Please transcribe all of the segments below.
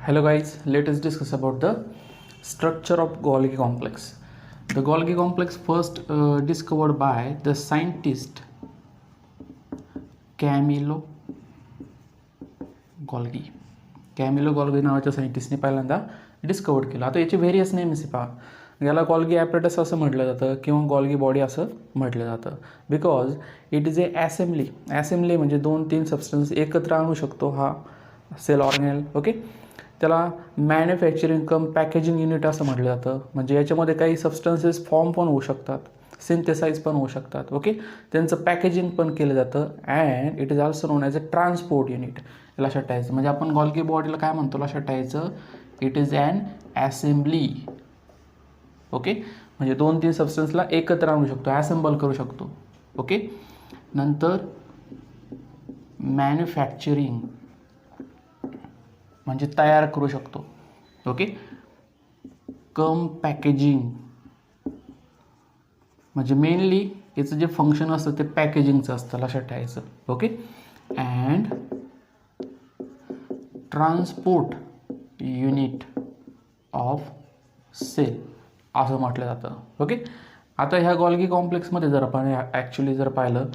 Hello guys, let us discuss about the structure of Golgi complex. The Golgi complex first discovered by the scientist Camillo Golgi. Camillo Golgi नावाच्या सायंटिस्टने पहिल्यांदा डिस्कवर केलं. आता याचे various names आहे पहा. याला Golgi apparatus असं म्हटलं जातं किंवा गॉल्गी बॉडी असं म्हटलं जातं because it is a assembly म्हणजे 2-3 सबस्टन्स एकत्र आणू शकतो हा सेल ऑर्गेनेल. ओके, त्याला मॅन्युफॅक्चरिंग कम पॅकेजिंग युनिट असं म्हटलं जातं. म्हणजे याच्यामध्ये काही सबस्टन्सेस फॉर्म पण होऊ शकतात, सिंथेसाइज पण होऊ शकतात. ओके, त्यांचं पॅकेजिंग पण केलं जातं and it is also non as a transport unit. लक्षात ठेवायचं म्हणजे आपण गॉल्गी बॉडीला काय म्हणतो लक्षात ठेवायचं, it is an assembly. Okay, म्हणजे 2-3 सबस्टन्सला एकत्र आणू शकतो, ॲसेंबल करू शकतो. ओके, नंतर मॅन्युफॅक्चरिंग म्हणजे तयार करू शकतो. ओके, कम पॅकेजिंग म्हणजे मेनली याचं जे फंक्शन असतं ते पॅकेजिंगचं असतं, लक्षात ठेवायचं. Okay, and transport unit of cell असं म्हटलं जातं. ओके, आता ह्या गॉल्गी कॉम्प्लेक्समध्ये जर आपण ॲक्च्युली जर पाहिलं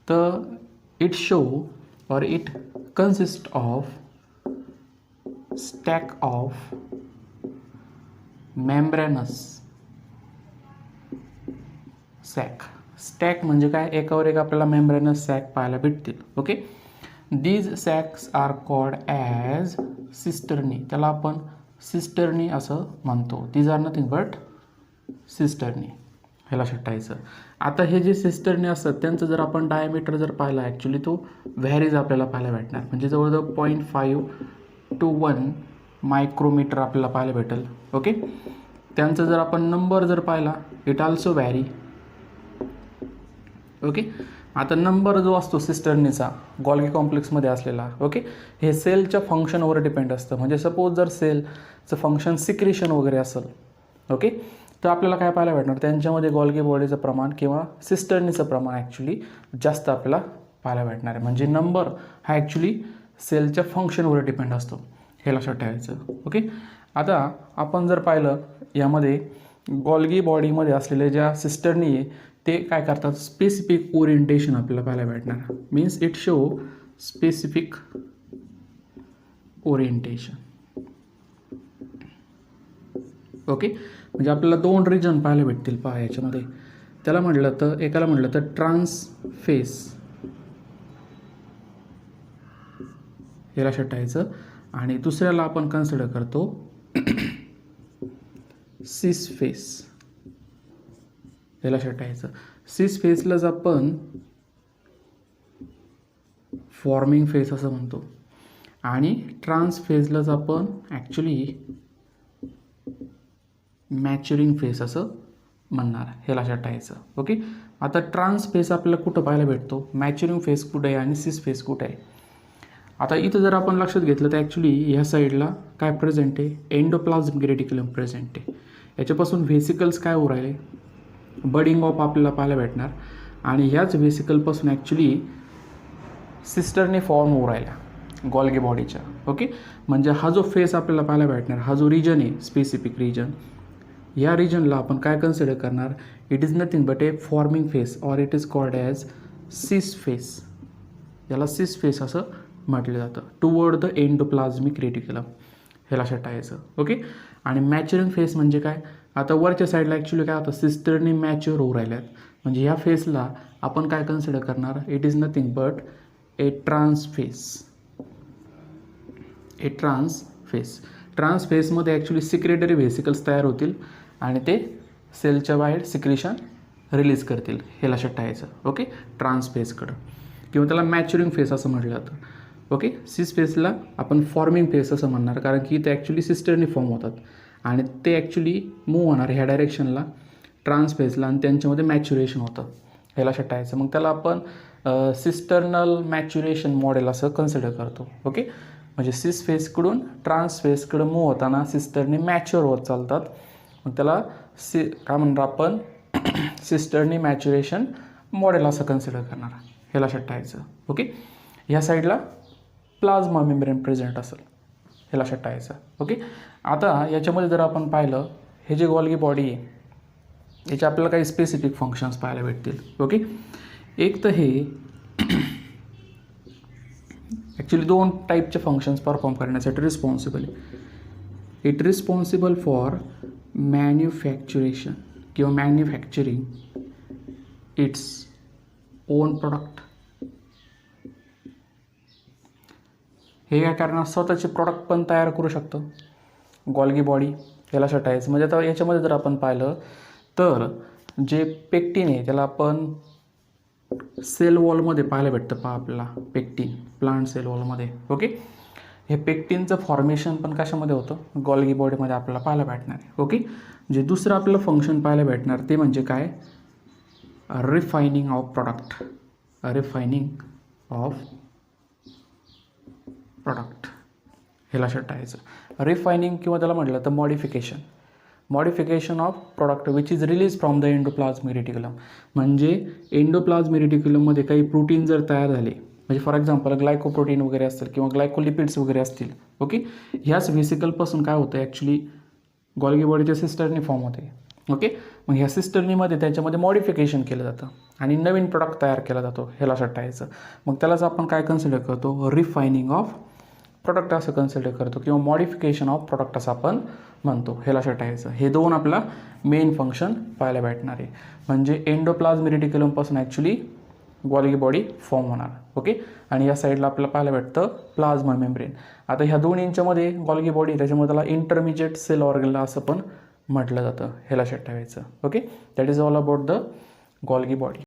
तर इट शो और it consist of stack of membranous sac. Stack म्हणजे काय, एकावर एक आपल्याला मेम्ब्रेनस सॅक पाहायला भेटतील. Okay, these sacs are called as cisternae. त्याला आपण सिस्टर्नी असं म्हणतो. These are nothing but cisternae, हे लक्षात ठेवायचं. आता हे जे सिस्टर्नी असतात त्यांचं जर आपण डायमीटर जर पाहिला ॲक्च्युली तो व्हॅरीज आपल्याला पाहायला भेटणार. म्हणजे जवळजवळ 0.5 to 1 मायक्रोमीटर आपल्याला पाहायला भेटेल. ओके, त्यांचं जर आपण नंबर जर पाहिला इट ऑल्सो व्हॅरी. ओके, आता नंबर जो असतो सिस्टर्नीचा गॉल्गी कॉम्प्लेक्समध्ये असलेला, ओके, हे सेलच्या फंक्शनवर डिपेंड असतं. म्हणजे सपोज जर सेलचं फंक्शन सिक्रेशन वगैरे असेल, ओके, तर आपल्याला काय पाहायला भेटणार, त्यांच्यामध्ये गॉल्गी बॉडीचं प्रमाण किंवा सिस्टर्नीचं प्रमाण ॲक्च्युली जास्त आपल्याला पाहायला भेटणार आहे. म्हणजे नंबर हा ॲक्च्युली सेलच्या फंक्शनवर डिपेंड असतो, हे लक्षात ठेवायचं. ओके, आता आपण जर पाहिलं यामध्ये गॉल्गी बॉडीमध्ये असलेल्या ज्या सिस्टर्नी आहे ते काय करतात, स्पेसिफिक ओरिएंटेशन आपल्याला पाहायला भेटणार. Means it show specific orientation. Okay, म्हणजे आपल्याला 2 रिजन पाहायला भेटतील पहा याच्यामध्ये. त्याला म्हटलं तर एकाला म्हटलं तर ट्रान्सफेस, हे लक्षात ठेवायचं, आणि दुसऱ्याला आपण कन्सिडर करतो सिस फेस, हे लक्षात ठेवायचं. सिस फेसलाच आपण फॉर्मिंग फेस असं म्हणतो आणि ट्रान्स फेजलाच आपण ॲक्च्युली मॅच्युरिंग फेस असं म्हणणार, हे लक्षात ठेवायचं. ओके, आता ट्रान्स फेस आपल्याला कुठं पाहायला भेटतो, मॅच्युरिंग फेस कुठं आहे आणि सिस फेस कुठं आहे. आता इथं जर आपण लक्षात घेतलं तर ॲक्च्युली ह्या साईडला काय प्रेझेंट आहे, एंडोप्लाझमिक रेटिक्युलम प्रेझेंट आहे. याच्यापासून व्हेसिकल्स काय होऊ राहिले, बडिंग ऑफ आपल्याला पाहायला भेटणार आणि ह्याच व्हेसिकलपासून ॲक्च्युली सिस्टरने फॉर्म होऊ राहिल्या गॉल्गी बॉडीच्या. ओके, म्हणजे हा जो फेस आपल्याला पाहायला भेटणार, हा जो रिजन आहे स्पेसिफिक रिजन, या रिजनला आपण काय कन्सिडर करणार, it is nothing but A forming face or it is called as cis face. याला सिस फेस असं म्हटलं जातं, टुवर्ड द एंडोप्लाझमिक रेटिक्युलम, हे लक्षात ठेवायचं. ओके, आणि मॅच्युरिंग फेस म्हणजे काय, आता वरच्या साईडला ॲक्च्युली काय होतं, सिस्टरनी मॅच्युअर होऊ राहिल्यात. म्हणजे ह्या फेसला आपण काय कन्सिडर करणार, it is nothing but a trans face. A trans face. Trans फेसमध्ये ॲक्च्युली सिक्रेटरी व्हेसिकल्स तयार होतील आणि ते सेलच्या बाहेर सिक्रेशन रिलीज करतील, हे लक्षात ठेवायचं. ओके, ट्रान्स फेसकडं किंवा त्याला मॅच्युरिंग फेस असं म्हटलं जातं. ओके, सिस फेसला आपण फॉर्मिंग फेस असं म्हणणार कारण की ते ॲक्च्युली सिस्टरनी फॉर्म होतात आणि ते ॲक्च्युली मूव्ह होणार ह्या डायरेक्शनला ट्रान्स फेसला आणि त्यांच्यामध्ये मॅच्युरेशन होतं, हे लक्षात ठेवायचं. मग त्याला आपण सिस्टर्नल मॅच्युरेशन मॉडेल असं कन्सिडर करतो. ओके, म्हणजे सिस फेसकडून ट्रान्स फेसकडं मूव्ह होताना सिस्टरनी मॅच्युअर होत चालतात. मग त्याला काय म्हणणार आपण सिस्टरनी मॅच्युरेशन मॉडेल असं कन्सिडर करणार, हे लक्षात ठेवायचं. ओके, ह्या साईडला प्लाझ्मा मेम्ब्रेन प्रेझेंट असेल. हे लक्षात ठेवायचं. ओके, आता याच्यामध्ये जर आपण पाहिलं, हे जे गॉल्गी बॉडी आहे याचे आपल्याला काही स्पेसिफिक फंक्शन्स पाहायला भेटतील. ओके, एक तर हे ॲक्च्युली 2 टाईपचे फंक्शन्स परफॉर्म करण्यासाठी रिस्पॉन्सिबल आहे. इट रिस्पॉन्सिबल फॉर मॅन्युफॅक्चरेशन किंवा मॅन्युफॅक्चरिंग इट्स ओन प्रोडक्ट. हे काय करणार, स्वतःचे प्रॉडक्ट पण तयार करू शकतं गॉल्गी बॉडी, याला सटायचं. म्हणजे आता याच्यामध्ये जर आपण पाहिलं तर जे पेक्टिन आहे त्याला आपण सेल वॉलमध्ये पाहायला भेटतं. पहा आपल्याला पेक्टिन प्लांट सेल वॉलमध्ये. ओके, हे पेक्टिनचं फॉर्मेशन पण कशामध्ये होतं, गॉल्गी बॉडीमध्ये आपल्याला पाहायला भेटणार आहे. ओके, जे दुसरं आपल्याला फंक्शन पाहायला भेटणार ते म्हणजे काय, refining of product. Refining of product हे लक्षात ठेवायचं. रिफायनिंग किंवा त्याला म्हटलं तर modification of product which is release from the endoplasmic reticulum. म्हणजे एंडोप्लाझ्मिक रेटिक्युलममध्ये काही प्रोटीन जर तयार झाले, म्हणजे फॉर एक्झाम्पल ग्लायकोप्रोटीन वगैरे असतील किंवा ग्लायकोलिपिड्स वगैरे असतील. ओके, ह्याच व्हेसिकलपासून काय होतं, ॲक्च्युली गॉल्गी बॉडीच्या सिस्टरनी फॉर्म होते. ओके, मग ह्या सिस्टरनीमध्ये त्याच्यामध्ये मॉडिफिकेशन केलं जातं आणि नवीन प्रोडक्ट तयार केला जातो, हे लक्षात ठेवायचं. मग त्यालाच आपण काय कन्सिडर करतो, रिफायनिंग ऑफ प्रोडक्ट असं कन्सिडर करतो किंवा मॉडिफिकेशन ऑफ प्रोडक्ट असं आपण म्हणतो, हे लक्षात ठेवायचं. हे 2 आपला मेन फंक्शन पाहायला भेटणार आहे. म्हणजे endoplasmic रेटिक्युलमपासून actually Golgi body form होणार. ओके, आणि या साईडला आपल्याला पाहायला भेटतं प्लाझ्मा मेम्ब्रेन. आता ह्या 2 इंचमध्ये गॉल्गी बॉडी, त्याच्यामुळे त्याला इंटरमिजिएट सेल ऑर्गनला असं पण म्हटलं जातं, हे लक्षात ठेवायचं. Okay, that is all about the Golgi body.